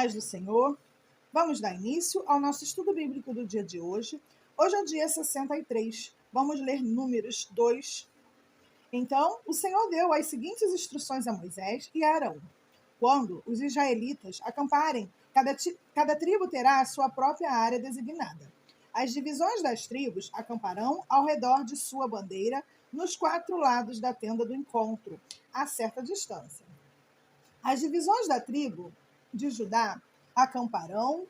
paz do Senhor. Vamos dar início ao nosso estudo bíblico do dia de hoje. Hoje é o dia 63. Vamos ler Números 2. Então, o Senhor deu as seguintes instruções a Moisés e a Arão. Quando os israelitas acamparem, cada tribo terá a sua própria área designada. As divisões das tribos acamparão ao redor de sua bandeira nos 4 lados da tenda do encontro, a certa distância. As divisões da tribo de Judá acamparão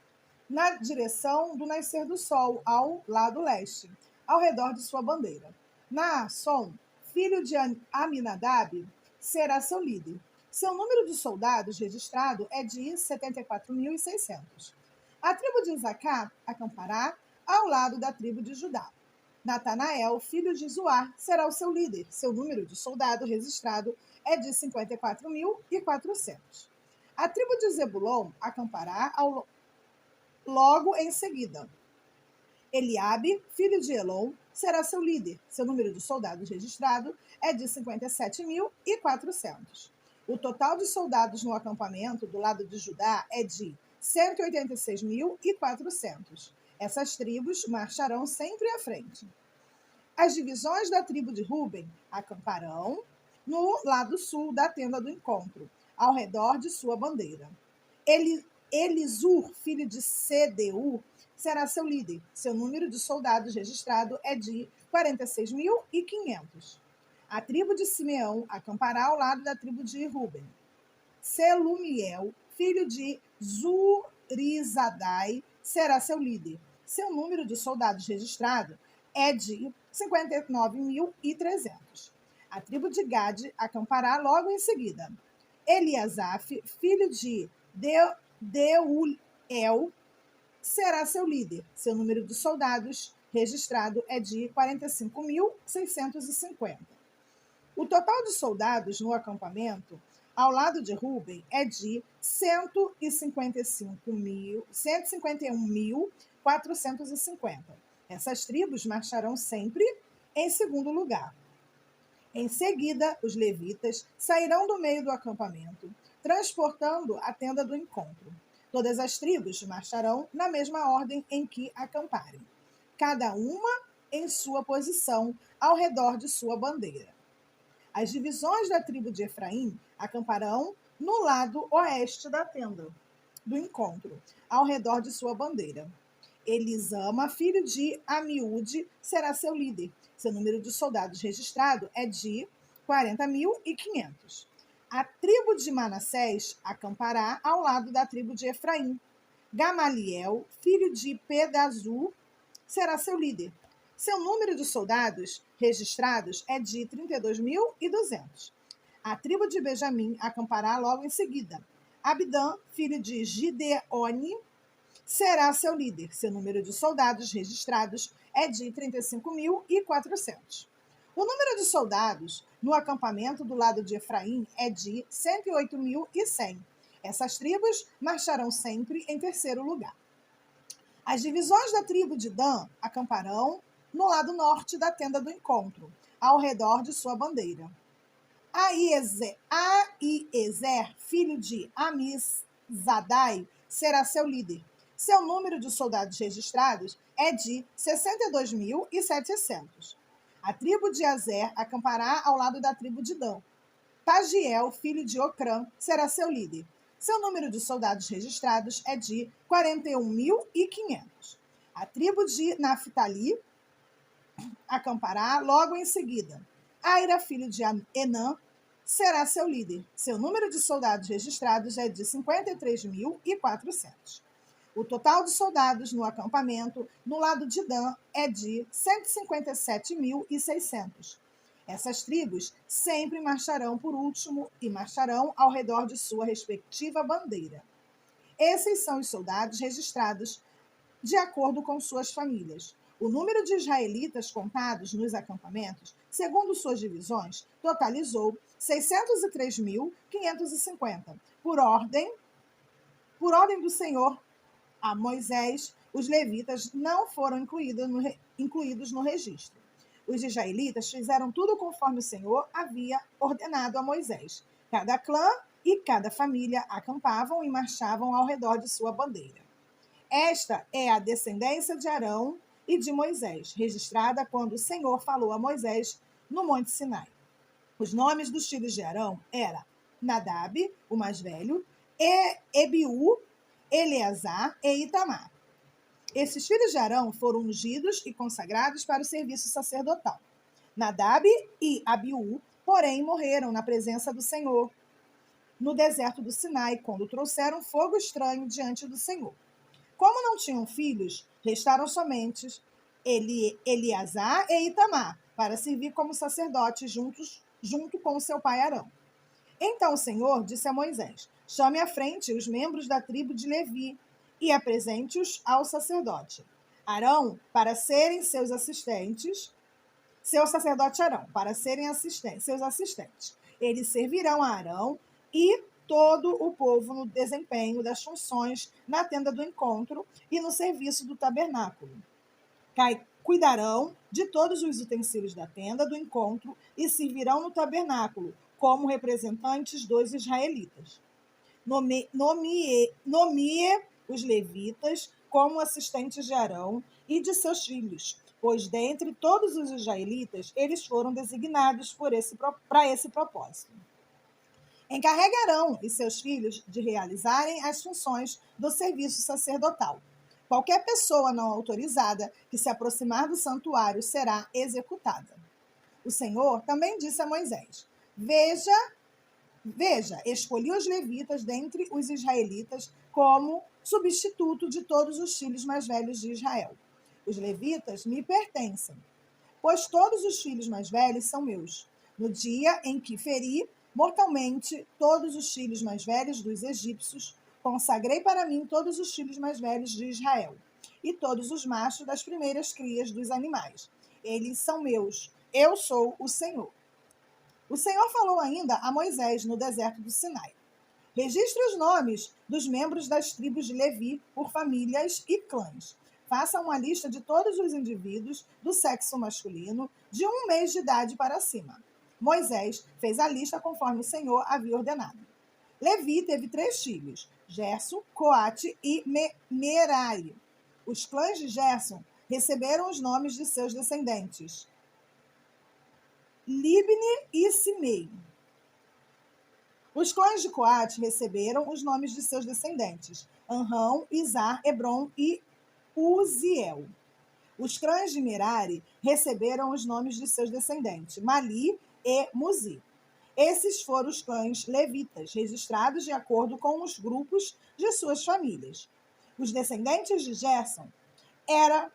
na direção do nascer do sol, ao lado leste, ao redor de sua bandeira. Naasson, filho de Aminadab, será seu líder. Seu número de soldados registrado é de 74.600. A tribo de Isacar acampará ao lado da tribo de Judá. Natanael, filho de Zuar, será o seu líder. Seu número de soldado registrado é de 54.400. A tribo de Zebulon acampará logo em seguida. Eliabe, filho de Elon, será seu líder. Seu número de soldados registrado é de 57.400. O total de soldados no acampamento do lado de Judá é de 186.400. Essas tribos marcharão sempre à frente. As divisões da tribo de Ruben acamparão no lado sul da tenda do encontro, ao redor de sua bandeira. Elisur, filho de Sedeur, será seu líder. Seu número de soldados registrado é de 46.500. A tribo de Simeão acampará ao lado da tribo de Ruben. Selumiel, filho de Zurizadai, será seu líder. Seu número de soldados registrado é de 59.300. A tribo de Gade acampará logo em seguida. Eliasaf, filho de Deuel, será seu líder. Seu número de soldados registrado é de 45.650. O total de soldados no acampamento ao lado de Ruben é de 151.450. Essas tribos marcharão sempre em segundo lugar. Em seguida, os levitas sairão do meio do acampamento, transportando a tenda do encontro. Todas as tribos marcharão na mesma ordem em que acamparem, cada uma em sua posição ao redor de sua bandeira. As divisões da tribo de Efraim acamparão no lado oeste da tenda do encontro, ao redor de sua bandeira. Elisama, filho de Amiúde, será seu líder. Seu número de soldados registrado é de 40.500. A tribo de Manassés acampará ao lado da tribo de Efraim. Gamaliel, filho de Pedazur, será seu líder. Seu número de soldados registrados é de 32.200. A tribo de Benjamim acampará logo em seguida. Abidã, filho de Gideone, será seu líder. Seu número de soldados registrados é de 35.400. O número de soldados no acampamento do lado de Efraim é de 108.100. Essas tribos marcharão sempre em terceiro lugar. As divisões da tribo de Dan acamparão no lado norte da tenda do encontro, ao redor de sua bandeira. Aiezer, filho de Amizadai, será seu líder. Seu número de soldados registrados é de 62.700. A tribo de Azer acampará ao lado da tribo de Dan. Pagiel, filho de Ocrã, será seu líder. Seu número de soldados registrados é de 41.500. A tribo de Naphtali acampará logo em seguida. Aira, filho de Enã, será seu líder. Seu número de soldados registrados é de 53.400. O total de soldados no acampamento no lado de Dan é de 157.600. Essas tribos sempre marcharão por último e marcharão ao redor de sua respectiva bandeira. Esses são os soldados registrados de acordo com suas famílias. O número de israelitas contados nos acampamentos, segundo suas divisões, totalizou 603.550. Por ordem do Senhor a Moisés, os levitas não foram incluídos no registro. Os israelitas fizeram tudo conforme o Senhor havia ordenado a Moisés. Cada clã e cada família acampavam e marchavam ao redor de sua bandeira. Esta é a descendência de Arão e de Moisés, registrada quando o Senhor falou a Moisés no Monte Sinai. Os nomes dos filhos de Arão eram Nadab, o mais velho, Ebiú, Eleazar e Itamar. Esses filhos de Arão foram ungidos e consagrados para o serviço sacerdotal. Nadab e Abiú, porém, morreram na presença do Senhor no deserto do Sinai, quando trouxeram fogo estranho diante do Senhor. Como não tinham filhos, restaram somente Eleazar e Itamar, para servir como sacerdotes junto com seu pai Arão. Então o Senhor disse a Moisés: chame à frente os membros da tribo de Levi e apresente-os ao sacerdote Arão para serem seus assistentes, seu sacerdote Arão, para serem seus assistentes. Eles servirão a Arão e todo o povo no desempenho das funções na tenda do encontro e no serviço do tabernáculo. Cuidarão de todos os utensílios da tenda do encontro e servirão no tabernáculo como representantes dos israelitas. Nomeie os levitas como assistentes de Arão e de seus filhos, pois dentre todos os israelitas eles foram designados para esse propósito. Encarregue Arão e seus filhos de realizarem as funções do serviço sacerdotal. Qualquer pessoa não autorizada que se aproximar do santuário será executada. O Senhor também disse a Moisés: Veja, escolhi os levitas dentre os israelitas como substituto de todos os filhos mais velhos de Israel. Os levitas me pertencem, pois todos os filhos mais velhos são meus. No dia em que feri mortalmente todos os filhos mais velhos dos egípcios, consagrei para mim todos os filhos mais velhos de Israel e todos os machos das primeiras crias dos animais. Eles são meus. Eu sou o Senhor. O Senhor falou ainda a Moisés no deserto do Sinai: registre os nomes dos membros das tribos de Levi por famílias e clãs. Faça uma lista de todos os indivíduos do sexo masculino de 1 mês de idade para cima. Moisés fez a lista conforme o Senhor havia ordenado. Levi teve 3 filhos, Gerson, Coate e Merari. Os clãs de Gerson receberam os nomes de seus descendentes: Libni e Simei. Os clãs de Coate receberam os nomes de seus descendentes: Anrão, Izar, Hebron e Uziel. Os clãs de Merari receberam os nomes de seus descendentes: Mali e Muzi. Esses foram os clãs levitas, registrados de acordo com os grupos de suas famílias. Os descendentes de Gerson era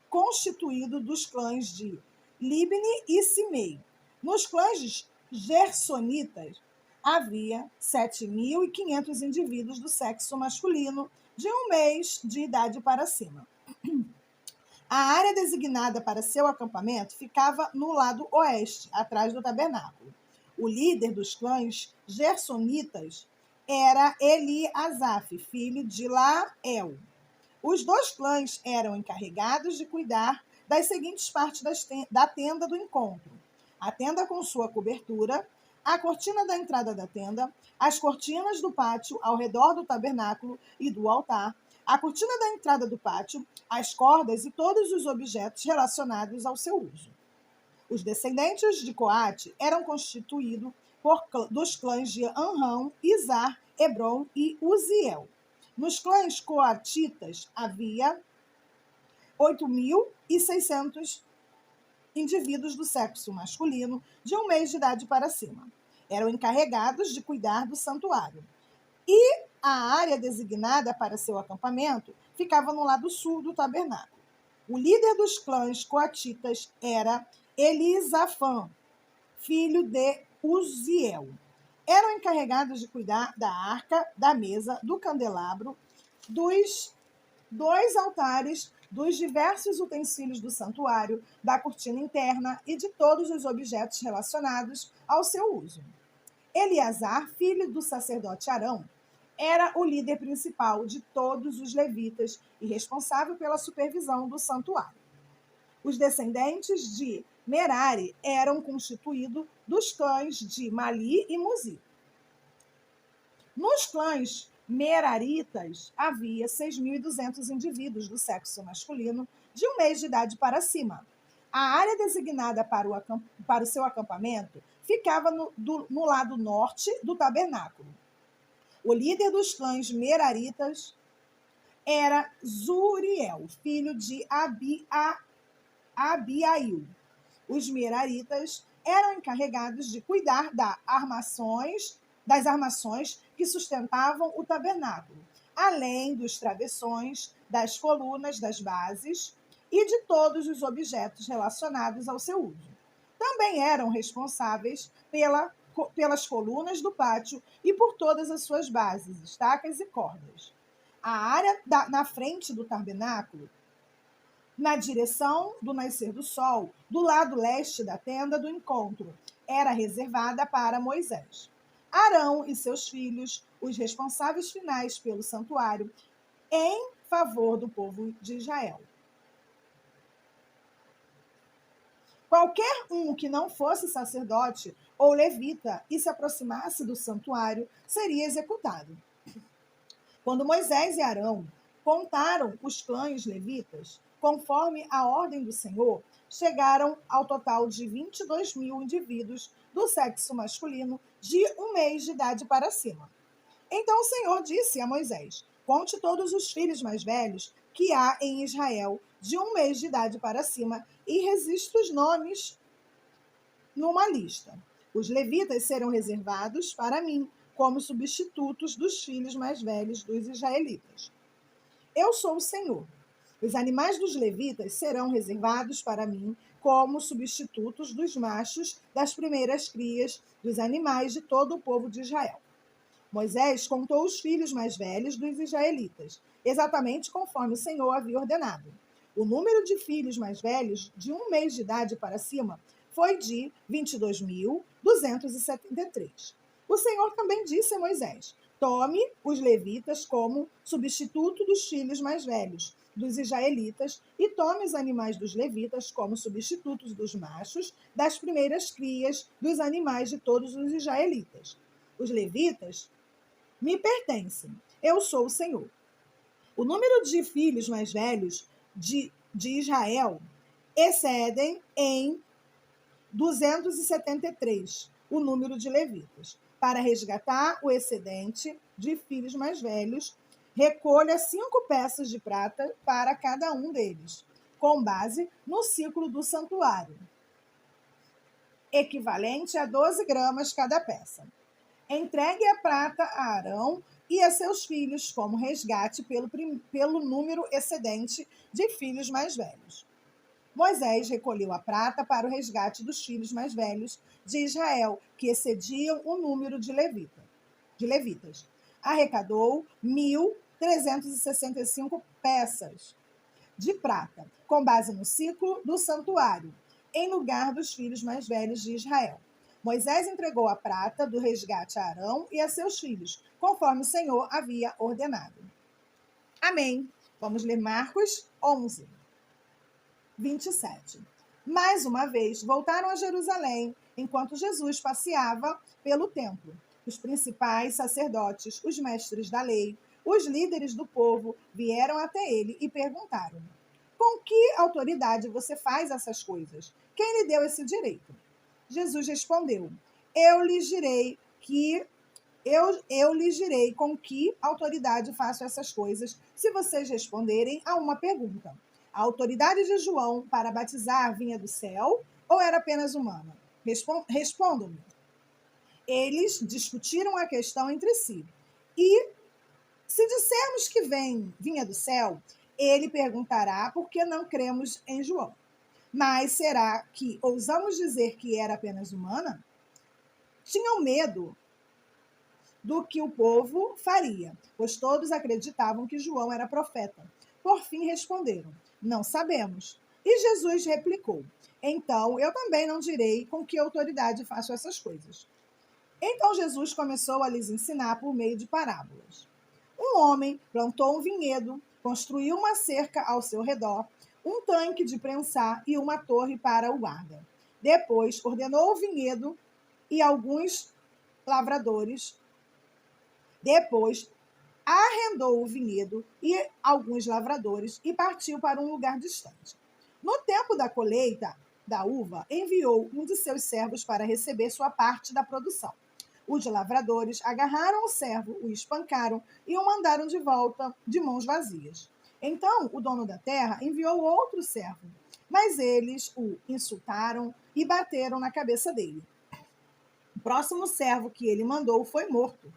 constituído dos clãs de Libni e Simei. Nos clãs gersonitas havia 7.500 indivíduos do sexo masculino de 1 mês de idade para cima. A área designada para seu acampamento ficava no lado oeste, atrás do tabernáculo. O líder dos clãs gersonitas era Eliasaf, filho de Lael. Os 2 clãs eram encarregados de cuidar das seguintes partes da tenda do encontro: a tenda com sua cobertura, a cortina da entrada da tenda, as cortinas do pátio ao redor do tabernáculo e do altar, a cortina da entrada do pátio, as cordas e todos os objetos relacionados ao seu uso. Os descendentes de Coate eram constituídos dos clãs de Anrão, Izar, Hebron e Uziel. Nos clãs coatitas havia 8.600 indivíduos do sexo masculino de 1 mês de idade para cima. Eram encarregados de cuidar do santuário. E a área designada para seu acampamento ficava no lado sul do tabernáculo. O líder dos clãs coatitas era Elisafã, filho de Uziel. Eram encarregados de cuidar da arca, da mesa, do candelabro, dos 2 altares, dos diversos utensílios do santuário, da cortina interna e de todos os objetos relacionados ao seu uso. Eleazar, filho do sacerdote Arão, era o líder principal de todos os levitas e responsável pela supervisão do santuário. Os descendentes de Merari eram constituídos dos clãs de Mali e Muzi. Nos clãs meraritas, havia 6.200 indivíduos do sexo masculino de 1 mês de idade para cima. A área designada para o seu acampamento ficava no lado norte do tabernáculo. O líder dos clãs meraritas era Zuriel, filho de Abiail. Os meraritas eram encarregados de cuidar das armações que sustentavam o tabernáculo, além dos travessões, das colunas, das bases e de todos os objetos relacionados ao seu uso. Também eram responsáveis pelas colunas do pátio e por todas as suas bases, estacas e cordas. A área na frente do tabernáculo, na direção do nascer do sol, do lado leste da tenda do encontro, era reservada para Moisés. Arão e seus filhos, os responsáveis finais pelo santuário, em favor do povo de Israel. Qualquer um que não fosse sacerdote ou levita e se aproximasse do santuário seria executado. Quando Moisés e Arão contaram os clãs levitas, conforme a ordem do Senhor, chegaram ao total de 22.000 indivíduos do sexo masculino de 1 mês de idade para cima. Então o Senhor disse a Moisés: conte todos os filhos mais velhos que há em Israel de 1 mês de idade para cima e registre os nomes numa lista. Os levitas serão reservados para mim como substitutos dos filhos mais velhos dos israelitas. Eu sou o Senhor. Os animais dos levitas serão reservados para mim como substitutos dos machos das primeiras crias dos animais de todo o povo de Israel. Moisés contou os filhos mais velhos dos israelitas, exatamente conforme o Senhor havia ordenado. O número de filhos mais velhos de 1 mês de idade para cima foi de 22.273. O Senhor também disse a Moisés: tome os levitas como substituto dos filhos mais velhos dos israelitas e tome os animais dos levitas como substitutos dos machos das primeiras crias dos animais de todos os israelitas. Os levitas me pertencem. Eu sou o Senhor. O número de filhos mais velhos de Israel excedem em 273 o número de levitas. Para resgatar o excedente de filhos mais velhos, recolha 5 peças de prata para cada um deles, com base no ciclo do santuário, equivalente a 12 gramas cada peça. Entregue a prata a Arão e a seus filhos como resgate pelo número excedente de filhos mais velhos. Moisés recolheu a prata para o resgate dos filhos mais velhos de Israel, que excediam o número de levitas. Arrecadou 1.365 peças de prata, com base no ciclo do santuário, em lugar dos filhos mais velhos de Israel. Moisés entregou a prata do resgate a Arão e a seus filhos, conforme o Senhor havia ordenado. Amém. Vamos ler Marcos 11, 27. Mais uma vez, voltaram a Jerusalém, enquanto Jesus passeava pelo templo. Os principais sacerdotes, os mestres da lei, os líderes do povo vieram até ele e perguntaram: com que autoridade você faz essas coisas? Quem lhe deu esse direito? Jesus respondeu: eu lhes direi com que autoridade faço essas coisas, se vocês responderem a uma pergunta. A autoridade de João para batizar vinha do céu ou era apenas humana? Respondam-me. Eles discutiram a questão entre si. E, se dissermos que vinha do céu, ele perguntará por que não cremos em João. Mas será que ousamos dizer que era apenas humana? Tinham medo do que o povo faria, pois todos acreditavam que João era profeta. Por fim responderam: não sabemos. E Jesus replicou: então eu também não direi com que autoridade faço essas coisas. Então Jesus começou a lhes ensinar por meio de parábolas. Um homem plantou um vinhedo, construiu uma cerca ao seu redor, um tanque de prensar e uma torre para o guarda. Depois ordenou o vinhedo e alguns lavradores Depois, arrendou o vinhedo e alguns lavradores e partiu para um lugar distante. No tempo da colheita da uva, enviou um de seus servos para receber sua parte da produção. Os lavradores agarraram o servo, o espancaram e o mandaram de volta de mãos vazias. Então o dono da terra enviou outro servo, mas eles o insultaram e bateram na cabeça dele. O próximo servo que ele mandou foi morto.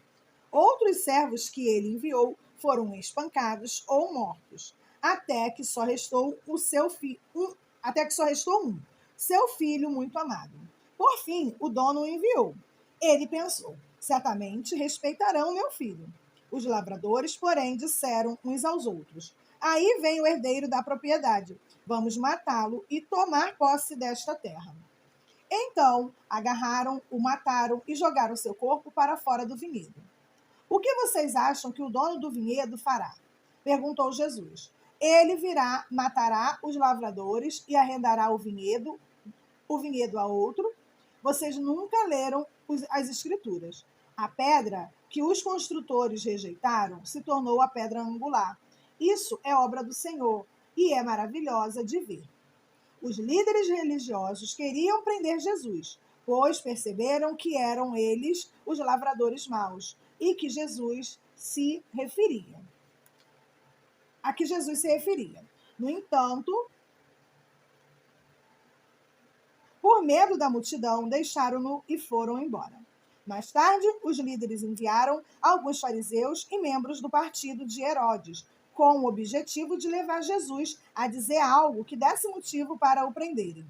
Outros servos que ele enviou foram espancados ou mortos, até que só restou seu filho muito amado. Por fim, o dono o enviou. Ele pensou: certamente respeitarão meu filho. Os lavradores, porém, disseram uns aos outros: aí vem o herdeiro da propriedade. Vamos matá-lo e tomar posse desta terra. Então, agarraram, o mataram e jogaram seu corpo para fora do vinhedo. O que vocês acham que o dono do vinhedo fará? Perguntou Jesus. Ele virá, matará os lavradores e arrendará o vinhedo a outro. Vocês nunca leram as escrituras. A pedra que os construtores rejeitaram se tornou a pedra angular. Isso é obra do Senhor e é maravilhosa de ver. Os líderes religiosos queriam prender Jesus, pois perceberam que eram eles os lavradores maus e que Jesus se referia. A que Jesus se referia. No entanto, por medo da multidão, deixaram-no e foram embora. Mais tarde, os líderes enviaram alguns fariseus e membros do partido de Herodes, com o objetivo de levar Jesus a dizer algo que desse motivo para o prenderem.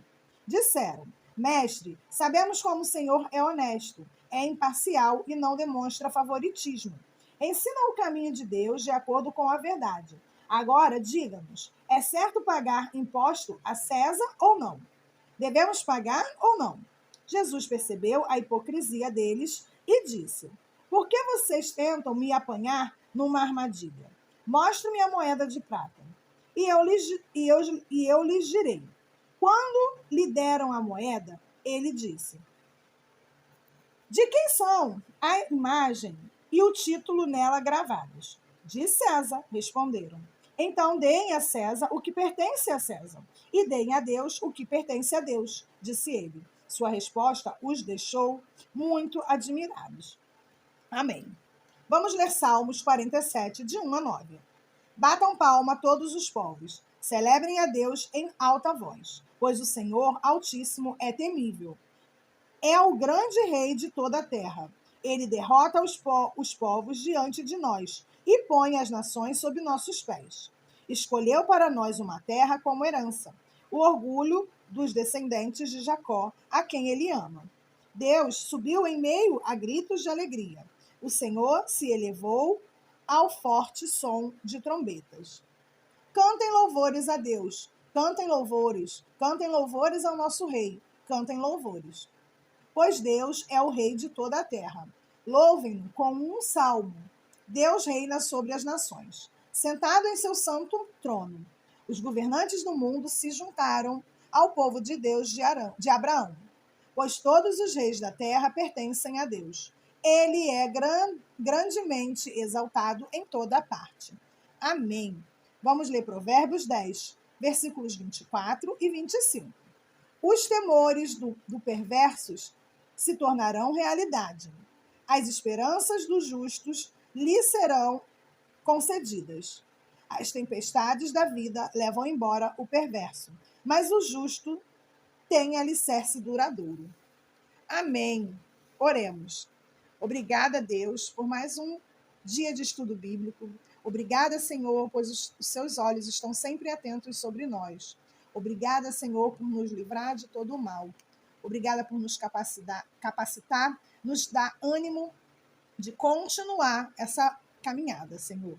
Disseram: Mestre, sabemos como o Senhor é honesto, é imparcial e não demonstra favoritismo. Ensina o caminho de Deus de acordo com a verdade. Agora, diga-nos, é certo pagar imposto a César ou não? Devemos pagar ou não? Jesus percebeu a hipocrisia deles e disse: Por que vocês tentam me apanhar numa armadilha? Mostre-me a moeda de prata. E eu lhes direi. Quando lhe deram a moeda, ele disse: De quem são a imagem e o título nela gravados? De César, responderam. Então deem a César o que pertence a César, e deem a Deus o que pertence a Deus, disse ele. Sua resposta os deixou muito admirados. Amém. Vamos ler Salmos 47, de 1 a 9. Batam palma todos os povos, celebrem a Deus em alta voz, pois o Senhor Altíssimo é temível. É o grande rei de toda a terra. Ele derrota os povos diante de nós e põe as nações sob nossos pés. Escolheu para nós uma terra como herança, o orgulho dos descendentes de Jacó, a quem ele ama. Deus subiu em meio a gritos de alegria. O Senhor se elevou ao forte som de trombetas. Cantem louvores a Deus, cantem louvores ao nosso rei, cantem louvores. Pois Deus é o rei de toda a terra. Louvem-no com um salmo. Deus reina sobre as nações, sentado em seu santo trono. Os governantes do mundo se juntaram ao povo de Deus de Abraão, pois todos os reis da terra pertencem a Deus. Ele é grandemente exaltado em toda parte. Amém. Vamos ler Provérbios 10, versículos 24 e 25. Os temores do perversos se tornarão realidade. As esperanças dos justos lhe serão concedidas. As tempestades da vida levam embora o perverso, mas o justo tem alicerce duradouro. Amém. Oremos. Obrigada, Deus, por mais um dia de estudo bíblico. Obrigada, Senhor, pois os seus olhos estão sempre atentos sobre nós. Obrigada, Senhor, por nos livrar de todo o mal. Obrigada por nos capacitar, nos dar ânimo de continuar essa caminhada, Senhor.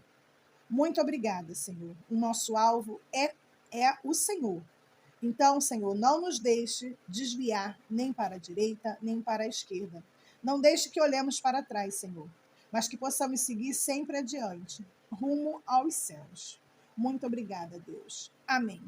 Muito obrigada, Senhor. O nosso alvo é o Senhor. Então, Senhor, não nos deixe desviar nem para a direita, nem para a esquerda. Não deixe que olhemos para trás, Senhor, mas que possamos seguir sempre adiante, rumo aos céus. Muito obrigada, Deus. Amém.